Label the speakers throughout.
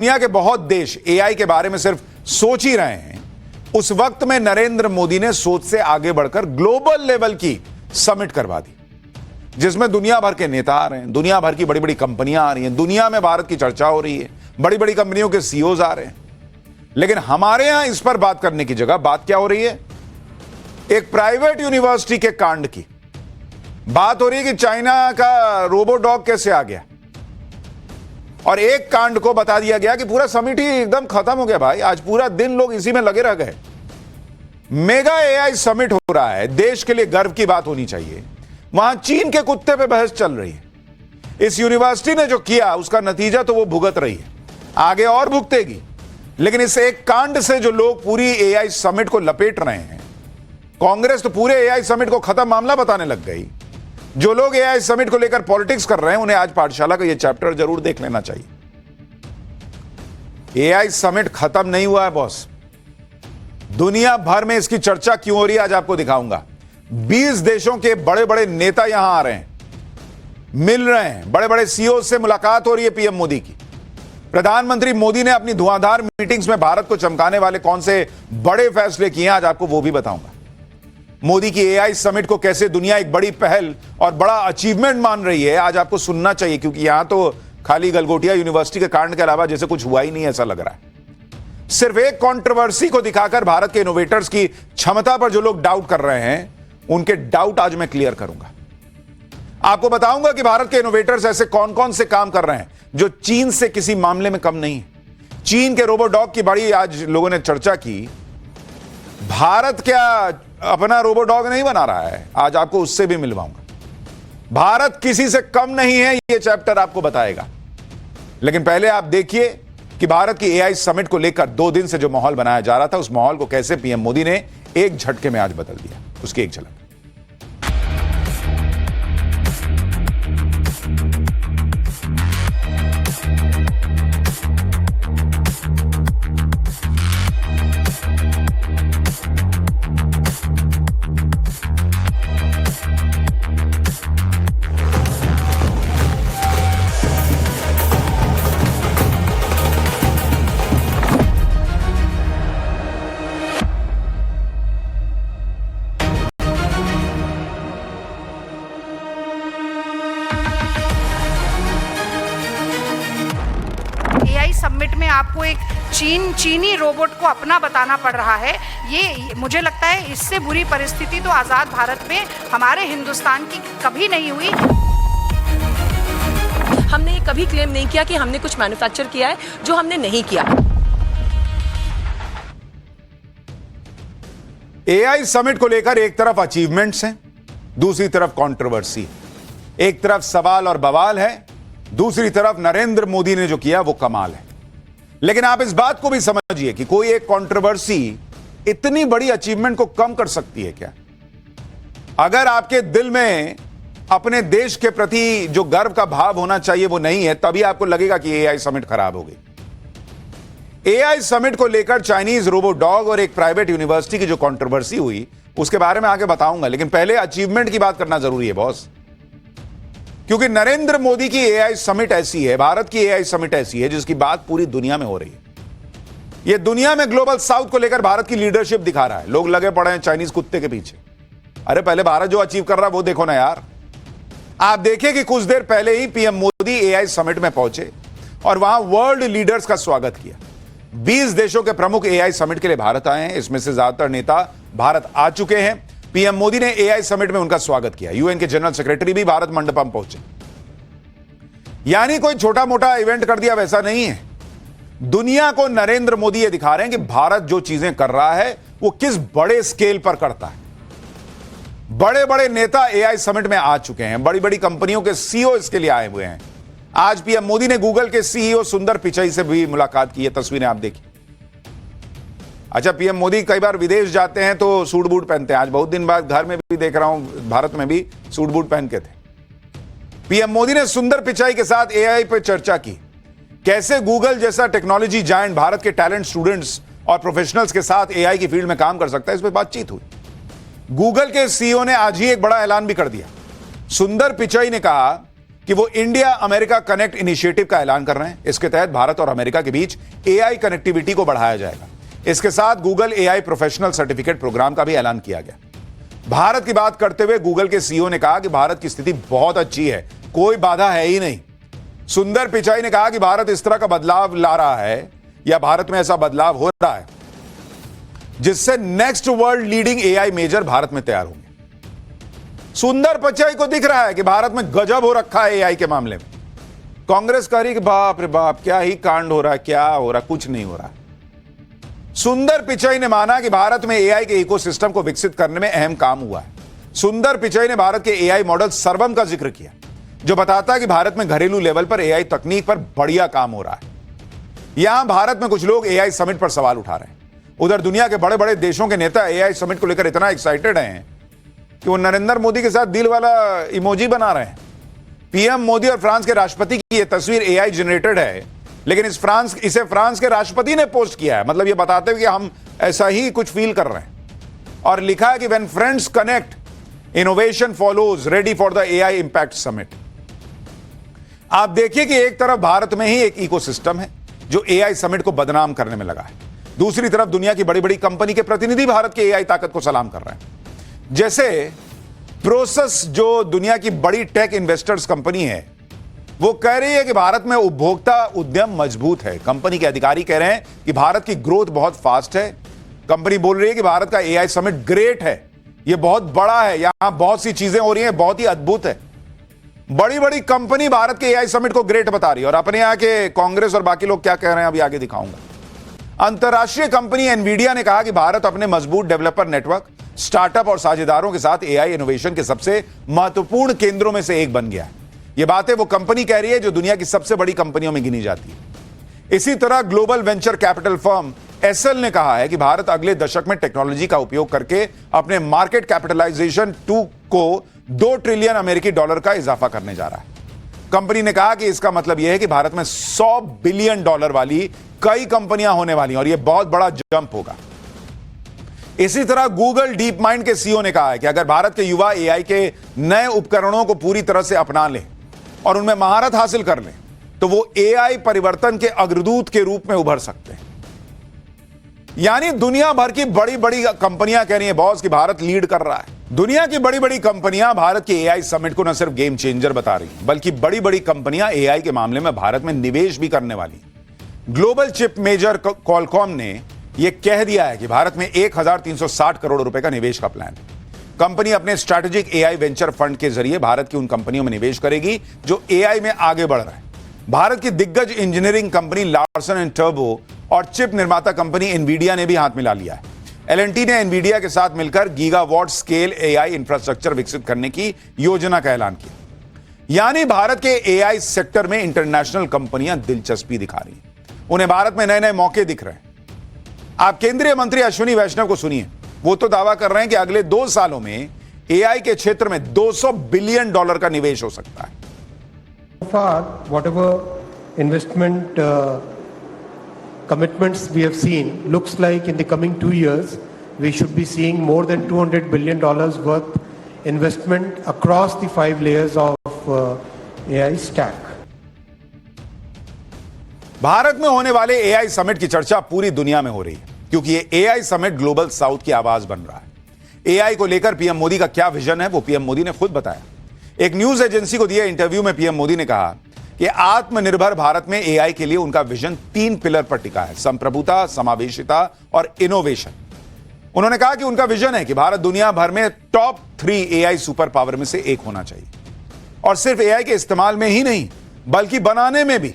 Speaker 1: दुनिया के बहुत देश एआई के बारे में सिर्फ सोच ही रहे हैं, उस वक्त में नरेंद्र मोदी ने सोच से आगे बढ़कर ग्लोबल लेवल की समिट करवा दी, जिसमें दुनिया भर के नेता आ रहे हैं, दुनिया भर की बड़ी बड़ी कंपनियां आ रही हैं, दुनिया में भारत की चर्चा हो रही है, बड़ी बड़ी कंपनियों के सीईओज आ रहे हैं। लेकिन हमारे यहां इस पर बात करने की जगह बात क्या हो रही है? एक प्राइवेट यूनिवर्सिटी के कांड की बात हो रही है कि चाइना का रोबोडॉग कैसे आ गया, और एक कांड को बता दिया गया कि पूरा समिट ही एकदम खत्म हो गया। भाई आज पूरा दिन लोग इसी में लगे रह गए। मेगा एआई समिट हो रहा है, देश के लिए गर्व की बात होनी चाहिए। वहां चीन के कुत्ते पे बहस चल रही है। इस यूनिवर्सिटी ने जो किया उसका नतीजा तो वो भुगत रही है, आगे और भुगतेगी। लेकिन इस एक कांड से जो लोग पूरी एआई समिट को लपेट रहे हैं, कांग्रेस तो पूरे एआई समिट को खत्म मामला बताने लग गई। जो लोग एआई समिट को लेकर पॉलिटिक्स कर रहे हैं, उन्हें आज पाठशाला का यह चैप्टर जरूर देख लेना चाहिए। एआई समिट खत्म नहीं हुआ है बॉस। दुनिया भर में इसकी चर्चा क्यों हो रही है आज आपको दिखाऊंगा। 20 देशों के बड़े बड़े नेता यहां आ रहे हैं, मिल रहे हैं, बड़े बड़े सीईओ से मुलाकात हो रही है पीएम मोदी की। प्रधानमंत्री मोदी ने अपनी धुआंधार मीटिंग्स में भारत को चमकाने वाले कौन से बड़े फैसले किए, आज आपको वो भी बताऊंगा। मोदी की एआई समिट को कैसे दुनिया एक बड़ी पहल और बड़ा अचीवमेंट मान रही है, आज आपको सुनना चाहिए, क्योंकि यहां तो खाली गलगोटिया यूनिवर्सिटी के कांड के अलावा जैसे कुछ हुआ ही नहीं ऐसा लग रहा है। सिर्फ एक कंट्रोवर्सी को दिखाकर भारत के इनोवेटर्स की क्षमता पर जो लोग डाउट कर रहे हैं, उनके डाउट आज मैं क्लियर करूंगा। आपको बताऊंगा कि भारत के इनोवेटर्स ऐसे कौन कौन से काम कर रहे हैं जो चीन से किसी मामले में कम नहीं है। चीन के रोबोडॉग की बड़ी आज लोगों ने चर्चा की। भारत क्या अपना रोबोडॉग नहीं बना रहा है? आज आपको उससे भी मिलवाऊंगा। भारत किसी से कम नहीं है, यह चैप्टर आपको बताएगा। लेकिन पहले आप देखिए कि भारत की एआई समिट को लेकर 2 दिन से जो माहौल बनाया जा रहा था, उस माहौल को कैसे पीएम मोदी ने एक झटके में आज बदल दिया। उसकी एक झलक।
Speaker 2: समिट में आपको एक चीनी रोबोट को अपना बताना पड़ रहा है। ये मुझे लगता है इससे बुरी परिस्थिति तो आज़ाद भारत में हमारे हिंदुस्तान की कभी नहीं हुई।
Speaker 3: हमने ये कभी क्लेम नहीं किया कि हमने कुछ मैन्युफैक्चर किया है जो हमने नहीं किया।
Speaker 1: एआई समिट को लेकर एक तरफ अचीवमेंट्स हैं, दूसरी तरफ कंट्रोवर्सी। एक तरफ सवाल और बवाल है, दूसरी तरफ नरेंद्र मोदी ने जो किया वो कमाल है। लेकिन आप इस बात को भी समझिए कि कोई एक कंट्रोवर्सी इतनी बड़ी अचीवमेंट को कम कर सकती है क्या? अगर आपके दिल में अपने देश के प्रति जो गर्व का भाव होना चाहिए वो नहीं है, तभी आपको लगेगा कि एआई समिट खराब हो गई। एआई समिट को लेकर चाइनीज रोबोडॉग और एक प्राइवेट यूनिवर्सिटी की जो कंट्रोवर्सी हुई, उसके बारे में आगे बताऊंगा। लेकिन पहले अचीवमेंट की बात करना जरूरी है बॉस, क्योंकि नरेंद्र मोदी की एआई समिट ऐसी है, भारत की एआई समिट ऐसी है जिसकी बात पूरी दुनिया में हो रही है। यह दुनिया में ग्लोबल साउथ को लेकर भारत की लीडरशिप दिखा रहा है। लोग लगे पड़े हैं चाइनीज कुत्ते के पीछे। अरे पहले भारत जो अचीव कर रहा है वो देखो ना यार। आप देखिए कि कुछ देर पहले ही पीएम मोदी एआई समिट में पहुंचे और वहां वर्ल्ड लीडर्स का स्वागत किया। 20 देशों के प्रमुख एआई समिट के लिए भारत आए हैं। इसमें से ज्यादातर नेता भारत आ चुके हैं। पीएम मोदी ने एआई समिट में उनका स्वागत किया। यूएन के जनरल सेक्रेटरी भी भारत मंडपम पहुंचे। यानी कोई छोटा मोटा इवेंट कर दिया वैसा नहीं है। दुनिया को नरेंद्र मोदी ये दिखा रहे हैं कि भारत जो चीजें कर रहा है वो किस बड़े स्केल पर करता है। बड़े बड़े नेता एआई समिट में आ चुके हैं, बड़ी बड़ी कंपनियों के सीईओ इसके लिए आए हुए हैं। आज पीएम मोदी ने गूगल के सीईओ सुंदर पिचाई से भी मुलाकात की है। तस्वीरें आप देखिए। अच्छा, पीएम मोदी कई बार विदेश जाते हैं तो सूट बूट पहनते हैं। आज बहुत दिन बाद घर में भी देख रहा हूं, भारत में भी सूट बूट पहन के थे। पीएम मोदी ने सुंदर पिचाई के साथ एआई पर चर्चा की। कैसे गूगल जैसा टेक्नोलॉजी जायंट भारत के टैलेंट स्टूडेंट्स और प्रोफेशनल्स के साथ एआई की फील्ड में काम कर सकता है, इस पर बातचीत हुई। गूगल के सीईओ ने आज ही एक बड़ा ऐलान भी कर दिया। सुंदर पिचाई ने कहा कि वो इंडिया अमेरिका कनेक्ट इनिशिएटिव का ऐलान कर रहे हैं। इसके तहत भारत और अमेरिका के बीच एआई कनेक्टिविटी को बढ़ाया जाएगा। इसके साथ Google AI professional certificate program का भी ऐलान किया गया। भारत की बात करते हुए गूगल के सीईओ ने कहा कि भारत की स्थिति बहुत अच्छी है, कोई बाधा है ही नहीं। सुंदर पिचाई ने कहा कि भारत इस तरह का बदलाव ला रहा है या भारत में ऐसा बदलाव हो रहा है जिससे next world leading AI major Bharat में तैयार होंगे। सुंदर पिचाई को दिख रहा है कि भारत में गजब हो रखा है एआई के मामले में। कांग्रेस कह रही कि बाप रे बाप क्या ही कांड हो रहा है, क्या हो रहा, कुछ नहीं हो रहा। सुंदर पिचाई ने माना कि भारत में एआई के इकोसिस्टम को विकसित करने में अहम काम हुआ है। सुंदर पिचाई ने भारत के एआई मॉडल सर्वम का जिक्र किया, जो बताता है कि भारत में घरेलू लेवल पर एआई तकनीक पर बढ़िया काम हो रहा है। यहां भारत में कुछ लोग एआई समिट पर सवाल उठा रहे हैं। उधर दुनिया के बड़े बड़े देशों के नेता एआई समिट को लेकर इतना एक्साइटेड हैं कि वो नरेंद्र मोदी के साथ दिल वाला इमोजी बना रहे हैं। पीएम मोदी और फ्रांस के राष्ट्रपति की यह तस्वीर एआई जनरेटेड है, लेकिन इसे फ्रांस के राष्ट्रपति ने पोस्ट किया है, मतलब ये बताते हुए कि हम ऐसा ही कुछ फील कर रहे हैं। और लिखा है कि when friends connect, innovation follows, ready for the AI impact summit. आप देखिए कि एक तरफ भारत में ही एक इकोसिस्टम है जो एआई समिट को बदनाम करने में लगा है, दूसरी तरफ दुनिया की बड़ी बड़ी कंपनी के प्रतिनिधि भारत के एआई ताकत को सलाम कर रहे हैं। जैसे प्रोसेस, जो दुनिया की बड़ी टेक इन्वेस्टर्स कंपनी है, वो कह रही है कि भारत में उपभोक्ता उद्यम मजबूत है। कंपनी के अधिकारी कह रहे हैं कि भारत की ग्रोथ बहुत फास्ट है। कंपनी बोल रही है कि भारत का एआई समिट ग्रेट है, यह बहुत बड़ा है, यहां बहुत सी चीजें हो रही हैं, बहुत ही अद्भुत है। बड़ी बड़ी कंपनी भारत के एआई समिट को ग्रेट बता रही है। और अपने यहां के कांग्रेस और बाकी लोग क्या कह रहे हैं अभी आगे दिखाऊंगा। अंतरराष्ट्रीय कंपनी एनवीडिया ने कहा कि भारत अपने मजबूत डेवलपर नेटवर्क, स्टार्टअप और साझेदारों के साथ एआई इनोवेशन के सबसे महत्वपूर्ण केंद्रों में से एक बन गया है। यह बातें वो कंपनी कह रही है जो दुनिया की सबसे बड़ी कंपनियों में गिनी जाती है। इसी तरह global venture capital firm SL ने कहा है कि भारत अगले दशक में टेक्नोलॉजी का उपयोग करके अपने मार्केट कैपिटलाइजेशन को 2 ट्रिलियन अमेरिकी डॉलर का इजाफा करने जा रहा है। कंपनी ने कहा कि इसका मतलब यह है कि भारत में 100 बिलियन डॉलर वाली कई कंपनियां होने वाली हैं और यह बहुत बड़ा जंप होगा। इसी तरह गूगल डीप माइंड के सीईओ ने कहा है कि अगर भारत के युवा एआई के नए उपकरणों को पूरी तरह से अपना लें और उनमें महारत हासिल कर लें तो वो एआई परिवर्तन के अग्रदूत के रूप में उभर सकते हैं। यानी दुनिया भर की बड़ी बड़ी कंपनियां कह रही हैं बॉस कि भारत लीड कर रहा है। दुनिया की बड़ी बड़ी कंपनियां भारत के एआई समिट को न सिर्फ गेम चेंजर बता रही हैं, बल्कि बड़ी बड़ी कंपनियां एआई के मामले में भारत में निवेश भी करने वाली हैं। ग्लोबल चिप मेजर क्वालकॉम ने यह कह दिया है कि भारत में 1360 करोड़ रुपए का निवेश का प्लान है। कंपनी अपने स्ट्रैटेजिक एआई वेंचर फंड के जरिए भारत की उन कंपनियों में निवेश करेगी जो एआई में आगे बढ़ रहे हैं। भारत की दिग्गज engineering company Larsen and turbo और चिप निर्माता कंपनी एनवीडिया ने भी हाथ मिला लिया है। एलएनटी ने एनवीडिया के साथ मिलकर गीगावाट स्केल एआई इंफ्रास्ट्रक्चर विकसित करने की योजना का ऐलान किया। यानी भारत के एआई सेक्टर में इंटरनेशनल कंपनियां दिलचस्पी दिखा रही हैं, उन्हें भारत में नए नए मौके दिख रहे हैं। आप केंद्रीय मंत्री अश्विनी वैष्णव को सुनिए, वो तो दावा कर रहे हैं कि अगले 2 सालों में एआई के क्षेत्र में 200 बिलियन डॉलर का निवेश हो सकता है।
Speaker 4: Far, whatever investment commitments we have seen, looks like in the coming 2 years, we should be seeing more than $200 billion worth investment across the 5 layers of AI stack.
Speaker 1: Bharat में होने वाले एआई समिट की चर्चा पूरी दुनिया में हो रही है, क्योंकि ये एआई समिट ग्लोबल साउथ की आवाज बन रहा है। एआई को लेकर पीएम मोदी का क्या विजन है वो पीएम मोदी ने खुद बताया। एक न्यूज एजेंसी को दिए इंटरव्यू में पीएम मोदी ने कहा कि आत्मनिर्भर भारत में एआई के लिए उनका विजन 3 पिलर पर टिका है: संप्रभुता, समावेशिता और इनोवेशन। उन्होंने कहा कि उनका विजन है कि भारत दुनिया भर में टॉप 3 एआई सुपर पावर में से एक होना चाहिए, और सिर्फ एआई के इस्तेमाल में ही नहीं बल्कि बनाने में भी।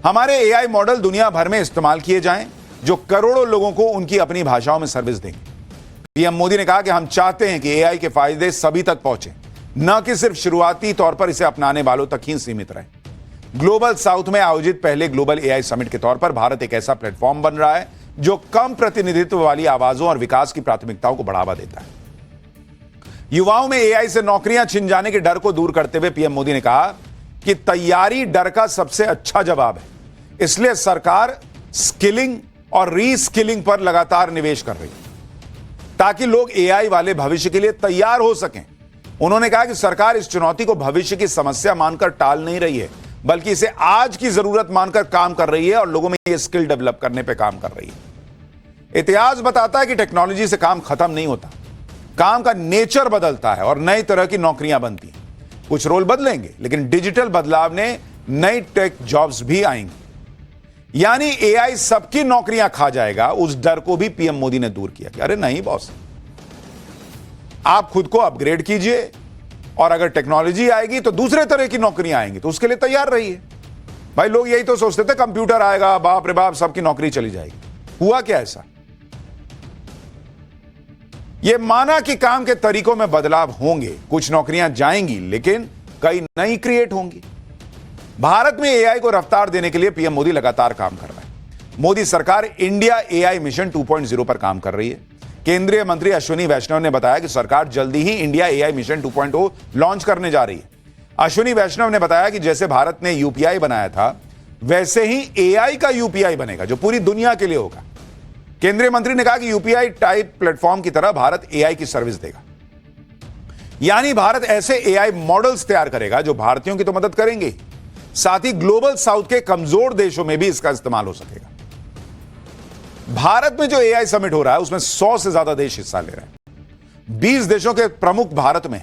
Speaker 1: हमारे एआई मॉडल दुनिया भर में इस्तेमाल किए जाएं जो करोड़ों लोगों को उनकी अपनी भाषाओं में सर्विस देंगे। पीएम मोदी ने कहा कि हम चाहते हैं कि एआई के फायदे सभी तक पहुंचे, न कि सिर्फ शुरुआती तौर पर इसे अपनाने वालों तक ही सीमित रहे। ग्लोबल साउथ में आयोजित पहले ग्लोबल एआई समिट के तौर पर भारत एक ऐसा प्लेटफॉर्म बन रहा है जो कम प्रतिनिधित्व वाली आवाजों और विकास की प्राथमिकताओं को बढ़ावा देता है। युवाओं में एआई से नौकरियां छिन जाने के डर को दूर करते हुए पीएम मोदी ने कहा कि तैयारी डर का सबसे अच्छा जवाब है, इसलिए सरकार स्किलिंग और रीस्किलिंग पर लगातार निवेश कर रही है ताकि लोग एआई वाले भविष्य के लिए तैयार हो सकें। उन्होंने कहा कि सरकार इस चुनौती को भविष्य की समस्या मानकर टाल नहीं रही है, बल्कि इसे आज की जरूरत मानकर काम कर रही है और लोगों में यह स्किल डेवलप करने पे काम कर रही है। इतिहास बताता है कि टेक्नोलॉजी से काम खत्म नहीं होता, काम का नेचर बदलता है और नई तरह की नौकरियां बनती हैं। कुछ रोल बदलेंगे, लेकिन डिजिटल बदलाव ने नई टेक जॉब्स भी आएंगी। यानी एआई सबकी नौकरियां खा जाएगा, उस डर को भी पीएम मोदी ने दूर किया कि अरे नहीं बॉस, आप खुद को अपग्रेड कीजिए और अगर टेक्नोलॉजी आएगी तो दूसरे तरह की नौकरियां आएंगी, तो उसके लिए तैयार रहिए। भाई लोग यही तो सोचते थे कंप्यूटर आएगा, बाप रे बाप सबकी नौकरी चली जाएगी। हुआ क्या ऐसा? यह माना कि काम के तरीकों में बदलाव होंगे, कुछ नौकरियां जाएंगी, लेकिन कई नई क्रिएट होंगी। भारत में एआई को रफ्तार देने के लिए पीएम मोदी लगातार काम कर रहा है। मोदी सरकार इंडिया एआई मिशन 2.0 पर काम कर रही है। केंद्रीय मंत्री अश्विनी वैष्णव ने बताया कि सरकार जल्दी ही इंडिया एआई मिशन 2.0 लॉन्च करने जा रही है। अश्विनी वैष्णव ने बताया कि जैसे भारत ने यूपीआई बनाया था, वैसे ही एआई का यूपीआई बनेगा, जो पूरी दुनिया के लिए होगा। केंद्रीय मंत्री ने कहा कि यूपीआई टाइप प्लेटफॉर्म की तरह भारत एआई की सर्विस देगा। यानी भारत ऐसे एआई मॉडल्स तैयार करेगा जो भारतीयों की तो मदद करेंगे, साथ ही ग्लोबल साउथ के कमजोर देशों में भी इसका इस्तेमाल हो सकेगा। भारत में जो एआई समिट हो रहा है, उसमें 100 से ज्यादा देश हिस्सा ले रहे हैं। 20 देशों के प्रमुख भारत में,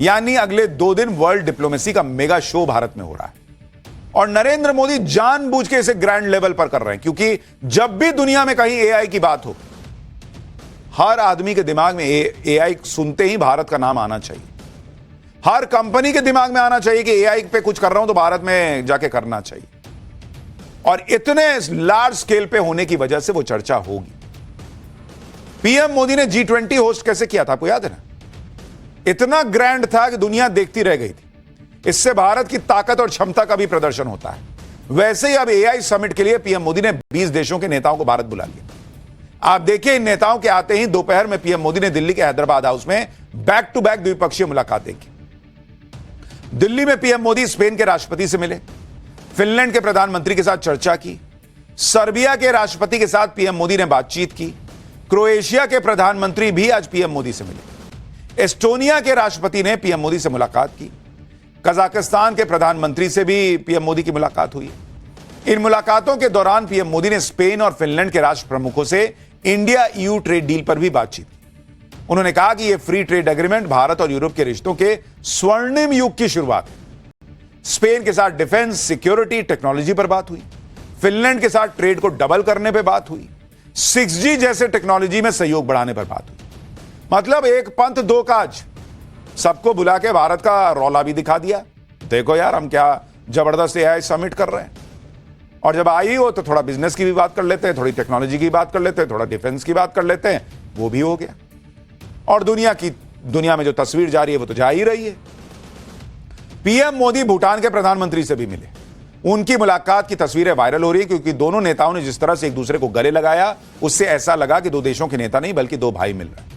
Speaker 1: यानी अगले 2 दिन वर्ल्ड डिप्लोमेसी का मेगा शो भारत में हो रहा है। और नरेंद्र मोदी जानबूझ के इसे ग्रैंड लेवल पर कर रहे हैं, क्योंकि जब भी दुनिया में कहीं एआई की बात हो, हर आदमी के दिमाग में एआई सुनते ही भारत का नाम आना चाहिए। हर कंपनी के दिमाग में आना चाहिए कि एआई पे कुछ कर रहा हूं तो भारत में जाके करना चाहिए। और इतने लार्ज स्केल पे होने की वजह से वो चर्चा होगी। पीएम मोदी ने G20 होस्ट कैसे किया था, आपको याद है ना? इतना ग्रैंड था कि दुनिया देखती रह गई थी। इससे भारत की ताकत और क्षमता का भी प्रदर्शन होता है। वैसे ही अब एआई समिट के लिए पीएम मोदी ने 20 देशों के नेताओं को भारत बुला लिया। आप देखिए, इन नेताओं के आते ही दोपहर में पीएम मोदी ने दिल्ली के हैदराबाद हाउस में बैक टू बैक द्विपक्षीय मुलाकातें की। दिल्ली में पीएम मोदी स्पेन के राष्ट्रपति से मिले, फिनलैंड के प्रधानमंत्री के साथ चर्चा की, सर्बिया के राष्ट्रपति के साथ पीएम मोदी ने बातचीत की, क्रोएशिया के प्रधानमंत्री भी आज पीएम मोदी से मिले, एस्टोनिया के राष्ट्रपति ने पीएम मोदी से मुलाकात की, कजाकिस्तान के प्रधानमंत्री से भी पीएम मोदी की मुलाकात हुई। इन मुलाकातों के दौरान पीएम मोदी ने स्पेन और फिनलैंड के राष्ट्र प्रमुखों से इंडिया ईयू ट्रेड डील पर भी बातचीत की। उन्होंने कहा कि यह फ्री ट्रेड एग्रीमेंट भारत और यूरोप के रिश्तों के स्वर्णिम युग की शुरुआत है। स्पेन के साथ डिफेंस, सिक्योरिटी, टेक्नोलॉजी पर बात हुई। फिनलैंड के साथ ट्रेड को डबल करने पर बात हुई। 6G जैसे टेक्नोलॉजी में सहयोग बढ़ाने पर बात हुई। मतलब एक पंथ दो काज, सबको बुला के भारत का रौला भी दिखा दिया। देखो यार, हम क्या जबरदस्त एआई समिट कर रहे हैं। और जब आई हो तो थोड़ा बिजनेस की भी बात कर लेते हैं, थोड़ी टेक्नोलॉजी की बात कर लेते हैं, थोड़ा डिफेंस की बात कर लेते हैं, वो भी हो गया। और दुनिया में जो तस्वीर जा रही है वो तो जा ही रही है। पीएम मोदी भूटान के प्रधानमंत्री से भी मिले। उनकी मुलाकात की तस्वीरें वायरल हो रही है, क्योंकि दोनों नेताओं ने जिस तरह से एक दूसरे को गले लगाया, उससे ऐसा लगा कि 2 देशों के नेता नहीं बल्कि 2 भाई मिल रहे हैं।